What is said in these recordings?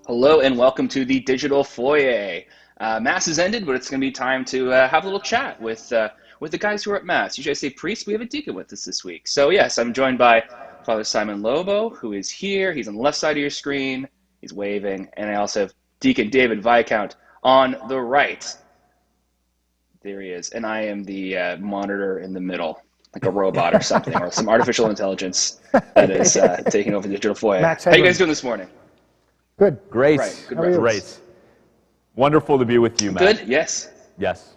Hello and welcome to the Digital Foyer. Mass has ended, but it's going to be time to have a little chat with the guys who are at Mass. Usually I say priest, we have a deacon with us this week. So yes, I'm joined by Father Simon Lobo, who is here. He's on the left side of your screen. He's waving. And I also have Deacon David Viscount on the right. There he is. And I am the monitor in the middle, like a robot or something, or some artificial intelligence that is taking over the Digital Foyer. How are you guys doing this morning? Good. Great. Right. Good. Great. Wonderful to be with you, Matt. Good. Yes. Yes.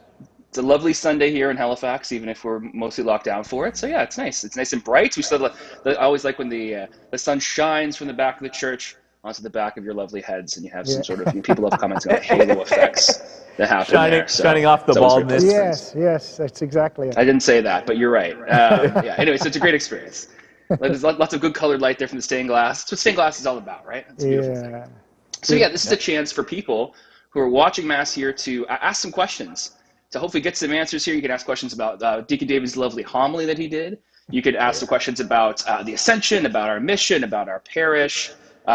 It's a lovely Sunday here in Halifax, even if we're mostly locked down for it. So yeah, it's nice. It's nice and bright. We still I always like when the sun shines from the back of the church onto the back of your lovely heads, and you have some sort of people have commented on halo effects that happen there. So shining off the baldness. Yes, that's exactly it. I didn't say that, but you're right. Yeah. Anyway, so it's a great experience. There's lots of good colored light there from the stained glass. That's what stained glass is all about, right? It's a beautiful thing. So yeah, this is a chance for people who are watching Mass here to ask some questions, to hopefully get some answers here. You can ask questions about Deacon David's lovely homily that he did. You could ask some questions about the Ascension, about our mission, about our parish.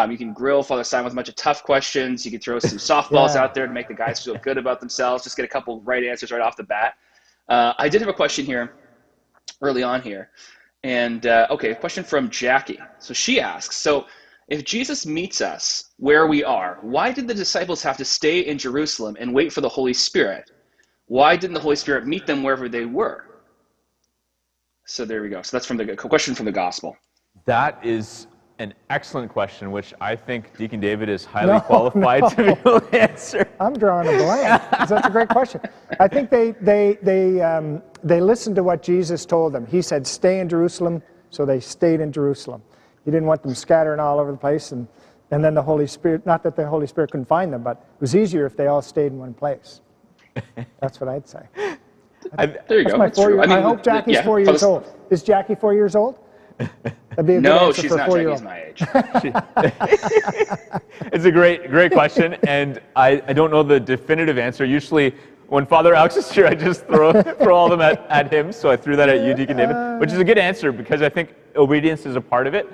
You can grill Father Simon with a bunch of tough questions. You can throw some softballs out there to make the guys feel good about themselves. Just get a couple right answers right off the bat. I did have a question here early on here. And a question from Jackie. So she asks, so if Jesus meets us where we are, why did the disciples have to stay in Jerusalem and wait for the Holy Spirit? Why didn't the Holy Spirit meet them wherever they were? So there we go. So that's from the question from the Gospel. That is an excellent question, which I think Deacon David is highly qualified to be able to answer. I'm drawing a blank. That's a great question. I think they listened to what Jesus told them. He said, stay in Jerusalem, so they stayed in Jerusalem. He didn't want them scattering all over the place, and then the Holy Spirit, not that the Holy Spirit couldn't find them, but it was easier if they all stayed in one place. That's what I'd say. There you go. I hope Jackie's 4 years old. Is Jackie 4 years old? That'd be a good answer she's for not. 4-year-old. Jackie's my age. It's a great question, and I don't know the definitive answer. Usually, when Father Alex is here, I just throw all of them at him. So I threw that at you, Deacon David, which is a good answer because I think obedience is a part of it.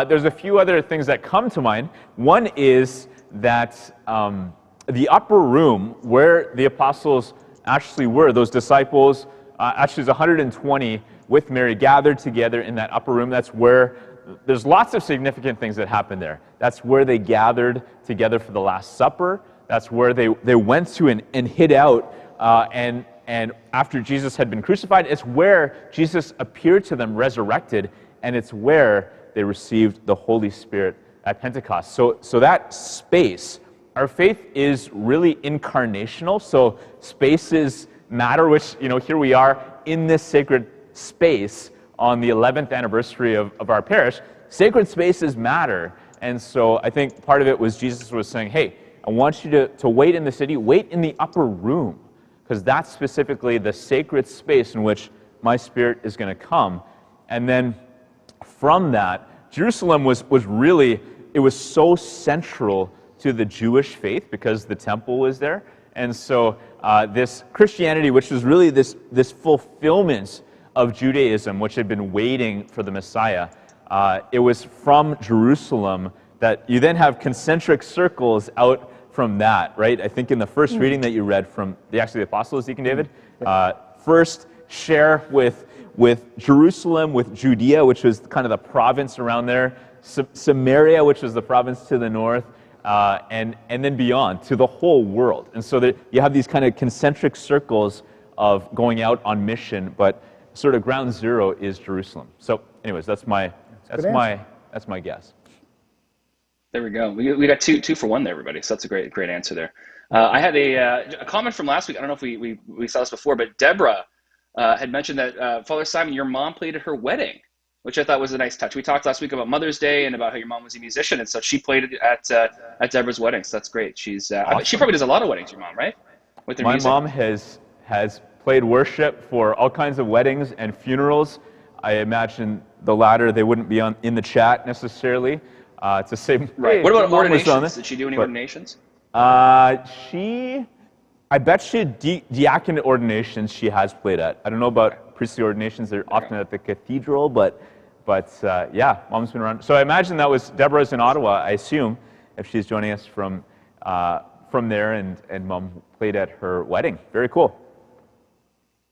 There's a few other things that come to mind. One is that the upper room where the apostles actually were, those disciples, actually there's 120 with Mary gathered together in that upper room. That's where there's lots of significant things that happen there. That's where they gathered together for the Last Supper. That's where they went to and hid out. And after Jesus had been crucified, it's where Jesus appeared to them resurrected, and it's where they received the Holy Spirit at Pentecost. So that space, our faith is really incarnational. So spaces matter, which, here we are in this sacred space on the 11th anniversary of our parish. Sacred spaces matter. And so I think part of it was Jesus was saying, hey, I want you to wait in the city, wait in the upper room, because that's specifically the sacred space in which my Spirit is going to come. And then from that, Jerusalem was really, it was so central to the Jewish faith because the temple was there. And so this Christianity, which was really this fulfillment of Judaism, which had been waiting for the Messiah, it was from Jerusalem that you then have concentric circles out from that, right? I think in the first reading that you read from the Apostles, Deacon David, first share with Jerusalem, with Judea, which was kind of the province around there, Samaria, which was the province to the north, and then beyond to the whole world. And so that you have these kind of concentric circles of going out on mission, but sort of ground zero is Jerusalem. So, anyways, that's my guess. There we go. We got two for one there, everybody. So that's a great answer there. I had a comment from last week. I don't know if we saw this before, but Deborah had mentioned that Father Simon, your mom played at her wedding, which I thought was a nice touch. We talked last week about Mother's Day and about how your mom was a musician, and so she played at Deborah's wedding. So that's great. She's awesome. She probably does a lot of weddings. Your mom, right? With her music. My mom has played worship for all kinds of weddings and funerals. I imagine the latter, they wouldn't be in the chat necessarily to say. Right. What about ordinations? Did she do any ordinations? I bet she diaconate ordinations she has played at. I don't know about priestly ordinations. They're often at the cathedral, but yeah, mom's been around. So I imagine that was Deborah's in Ottawa, I assume, if she's joining us from there, and Mom played at her wedding. Very cool.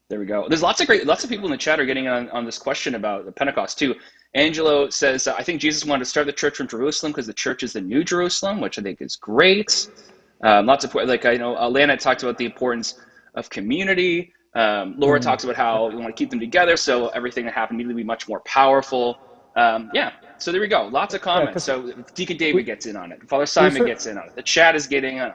There we go. There's lots of people in the chat are getting on this question about the Pentecost too. Angelo says, I think Jesus wanted to start the church from Jerusalem because the church is the new Jerusalem, which I think is great. Lots of, like, I know Lana talked about the importance of community. Laura talks about how we want to keep them together, so everything that happened needed to be much more powerful. So there we go. Lots of comments. So Deacon David gets in on it. Father Simon gets in on it. The chat is getting in on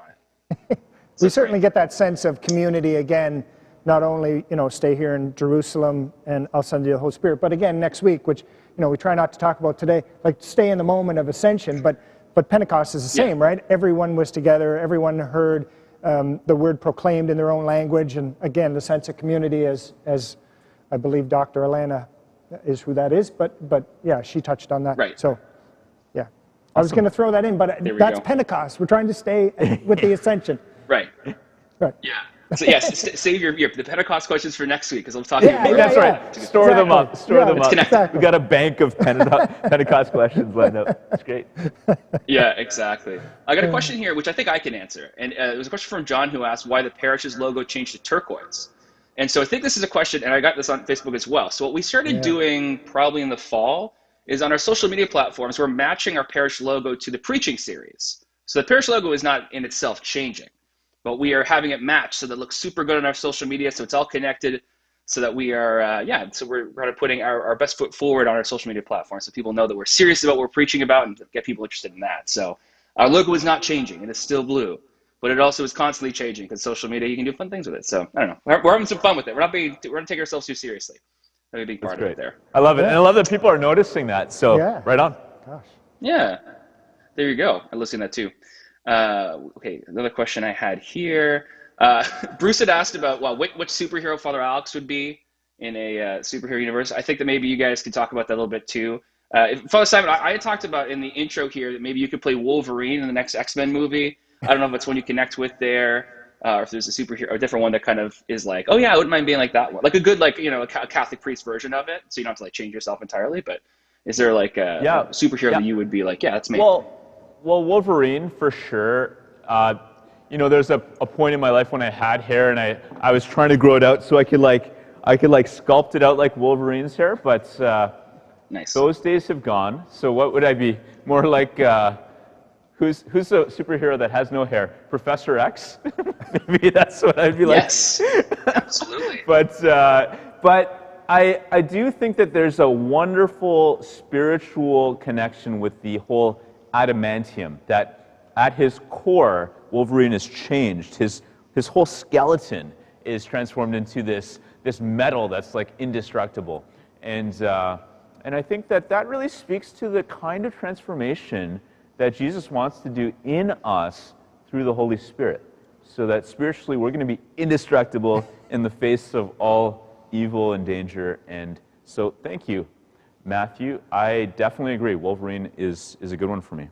it. We certainly get that sense of community again, not only, stay here in Jerusalem and I'll send you the Holy Spirit, but again next week, which, we try not to talk about today, like stay in the moment of ascension, but Pentecost is the same, right? Everyone was together, everyone heard the word proclaimed in their own language, and again, the sense of community as I believe Dr. Alana is who that is, but yeah, she touched on that. Right. So, yeah. Awesome. I was going to throw that in, but that's Pentecost. We're trying to stay with the ascension. Right. Right. Yeah. So yes, save the Pentecost questions for next week because I'm talking about that's right. Store them up. Store them up. Exactly. We got a bank of Pentecost questions lined up. That's great. Yeah, exactly. I got a question here, which I think I can answer. And it was a question from John who asked why the parish's logo changed to turquoise. And so I think this is a question, and I got this on Facebook as well. So what we started doing probably in the fall is on our social media platforms, we're matching our parish logo to the preaching series. So the parish logo is not in itself changing, but we are having it match so that it looks super good on our social media, so it's all connected, so that we are, so we're kind of putting our best foot forward on our social media platform so people know that we're serious about what we're preaching about and get people interested in that. So our logo is not changing, it is still blue, but it also is constantly changing because social media, you can do fun things with it. So I don't know, we're having some fun with it. We're not taking ourselves too seriously. That's a big part of it there. I love it, and I love that people are noticing that, so right on. Gosh. Yeah, there you go. I'm listening to that too. Okay, another question I had here. Bruce had asked about which superhero Father Alex would be in a superhero universe. I think that maybe you guys could talk about that a little bit too. Father Simon, I had talked about in the intro here that maybe you could play Wolverine in the next X-Men movie. I don't know if it's one you connect with there, or if there's a superhero, a different one that kind of is like, oh yeah, I wouldn't mind being like that one, like a good, like, a Catholic priest version of it, so you don't have to like change yourself entirely. But is there like a superhero that you would be like, yeah, that's me? Well, Wolverine for sure. There's a point in my life when I had hair and I was trying to grow it out so I could sculpt it out like Wolverine's hair, but nice. Those days have gone. So what would I be? More like who's a superhero that has no hair? Professor X? Maybe that's what I'd be like. Yes, absolutely. But I do think that there's a wonderful spiritual connection with the whole adamantium, that at his core, Wolverine is changed. His whole skeleton is transformed into this metal that's like indestructible. And I think that really speaks to the kind of transformation that Jesus wants to do in us through the Holy Spirit, so that spiritually we're going to be indestructible in the face of all evil and danger. And so thank you, Matthew. I definitely agree. Wolverine is a good one for me.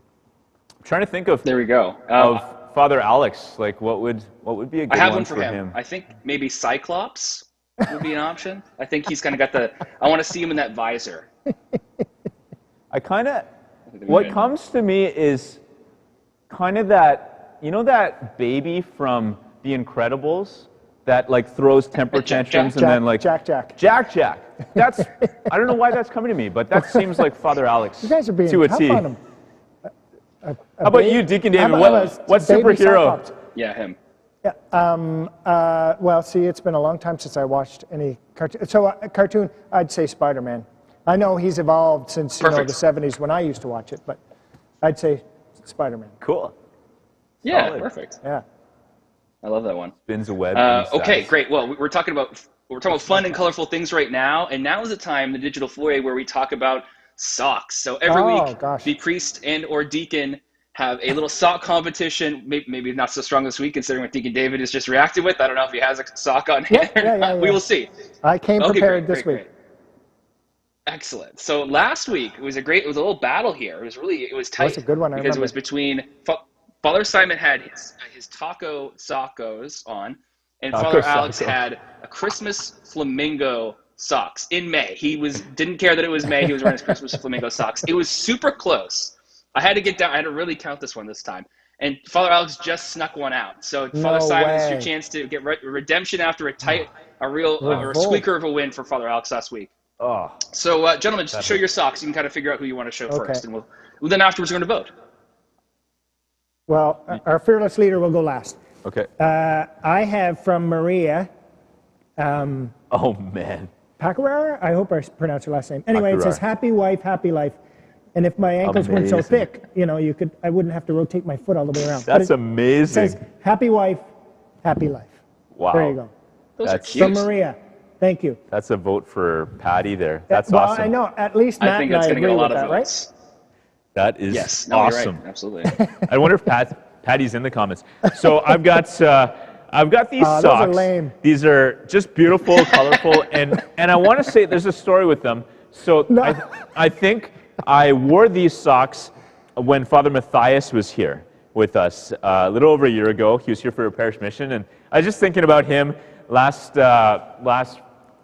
I'm trying to think of there we go of Father Alex. Like what would be a good I have one for him. I think maybe Cyclops would be an option. I think he's kind of got I want to see him in that visor. What comes to me is kind of that, that baby from The Incredibles that like throws temper tantrums and then like Jack. That's I don't know why that's coming to me, but that seems like Father Alex You guys are being to a tough T. on him. How about you, Deacon David? What superhero? Cyclops. Yeah, him. Yeah, well, see, it's been a long time since I watched any cartoon. So a cartoon, I'd say Spider-Man. I know he's evolved since the 70s when I used to watch it, but I'd say Spider-Man. Cool. Yeah, Solid. perfect. Yeah. I love that one. Spins a web. Okay, great. Well, we're talking about fun and colorful things right now, and now is the time, the Digital Foyer, where we talk about socks. So every week, the priest and or deacon have a little sock competition. Maybe not so strong this week, considering what Deacon David has just reacted with. I don't know if he has a sock on hand or not. We will see. I came prepared this week. Excellent. So last week it was a little battle here. It was tight. That's a good one. Because it was between Father Simon had his taco sockos on, and Father Alex had a Christmas flamingo socks in May. He didn't care that it was May. He was wearing his Christmas flamingo socks. It was super close. I had to get down. I had to really count this one this time. And Father Alex just snuck one out. So No Father Simon, this is your way. chance to get redemption after a real or a Revolt. squeaker of a win for Father Alex last week. Oh, So gentlemen, just show your socks. You can kind of figure out who you want to show Okay. first, and then afterwards we're going to vote. Well, our fearless leader will go last. okay. I have from Maria Oh, man. Pacarara. I hope I pronounced your last name. Anyway, it says, Pacarara. "Happy wife, happy life." And if my ankles weren't so Amazing. thick, I wouldn't have to rotate my foot all the way around. That's But it amazing. says, "Happy wife, happy life." Wow. There you go. Those That's- are cute. From Maria. Thank you. That's a vote for Patty there. That's well, awesome. I know. At least I Matt think and that's I going to agree get a lot with of that, votes. That is Yes. No, awesome. you're right. Absolutely. I wonder if Patty's in the comments. So I've got these Those socks. are lame. These are just beautiful, colorful, and I want to say there's a story with them. So No. I think I wore these socks when Father Matthias was here with us a little over a year ago. He was here for a parish mission, and I was just thinking about him last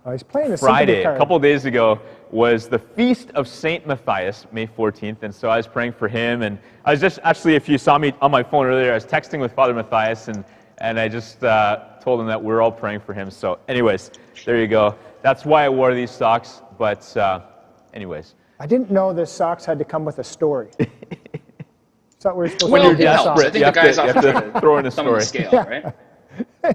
Oh, he's playing the Friday, sympathy a card. couple days ago, was the Feast of St. Matthias, May 14th, and so I was praying for him, and I was just, actually, if you saw me on my phone earlier, I was texting with Father Matthias, and I just told him that we're all praying for him. So anyways, there you go. That's why I wore these socks, but anyways. I didn't know the socks had to come with a story. Thought we were supposed Well, to it do helps. socks. I think You the have guys to- you often have try to to throw in a thumb on the story. scale, right?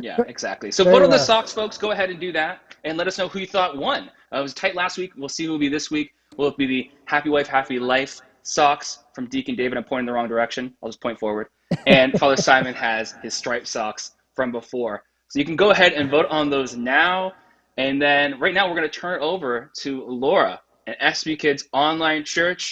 Yeah, exactly. So There vote you on the go. socks, folks. Go ahead and do that, and let us know who you thought won. It was tight last week. We'll see who will be this week. Will it be the Happy Wife, Happy Life socks from Deacon David? I'm pointing the wrong direction. I'll just point forward. And Father Simon has his striped socks from before. So you can go ahead and vote on those now. And then right now we're going to turn it over to Laura at SB Kids Online Church.